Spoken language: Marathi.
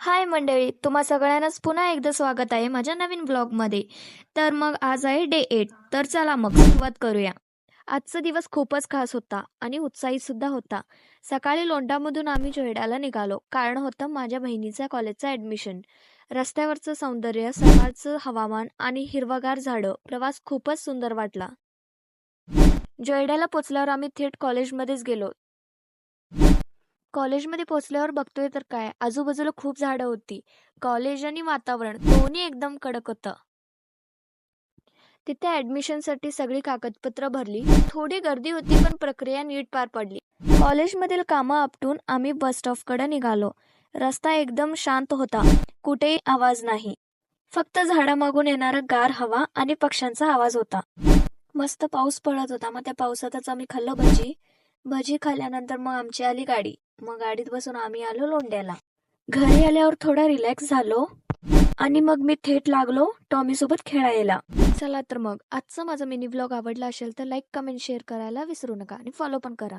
हाय मंडळी, तुम्हा सगळ्यांनाच पुन्हा एकदा स्वागत आहे माझ्या नवीन ब्लॉगमध्ये. तर मग आज आहे डे 8. तर चला मग सुरुवात करूया. आजचा दिवस खूपच खास होता आणि उत्साही सुद्धा होता. सकाळी लोंढामधून आम्ही जोईडाला निघालो, कारण होतं माझ्या बहिणीच्या कॉलेजचं ॲडमिशन. रस्त्यावरचं सौंदर्य, सकाळचं हवामान आणि हिरवगार झाडं, प्रवास खूपच सुंदर वाटला. जोईडाला पोचल्यावर आम्ही थेट कॉलेजमध्येच गेलो. कॉलेजमध्ये पोहोचल्यावर बघतोय तर काय, आजूबाजूला खूप झाडं होती. कॉलेज आणि वातावरण दोन्ही एकदम कडक होतं. तिथे ॲडमिशनसाठी सगळी कागदपत्र भरली. थोडी गर्दी होती पण प्रक्रिया नीट पार पडली. कॉलेजमधील कामं आपटून आम्ही बस स्टॉपकडे निघालो. रस्ता एकदम शांत होता. कुठेही आवाज नाही. फक्त झाडामागून येणारा गार हवा आणि पक्ष्यांचा आवाज होता. मस्त पाऊस पडत होता. मग त्या पावसातच आम्ही खाल्लं भजी. भजी खाल्ल्यानंतर मग आमची आली गाडी. मग गाडीत बसून आम्ही आलो लोंढ्याला. घरी आल्यावर थोडा रिलॅक्स झालो आणि मग मी थेट लागलो टॉमी सोबत खेळायला. चला तर मग आजचा माझा मिनी व्लॉग आवडला असेल तर लाईक, कमेंट, शेअर करायला विसरू नका आणि फॉलो पण करा.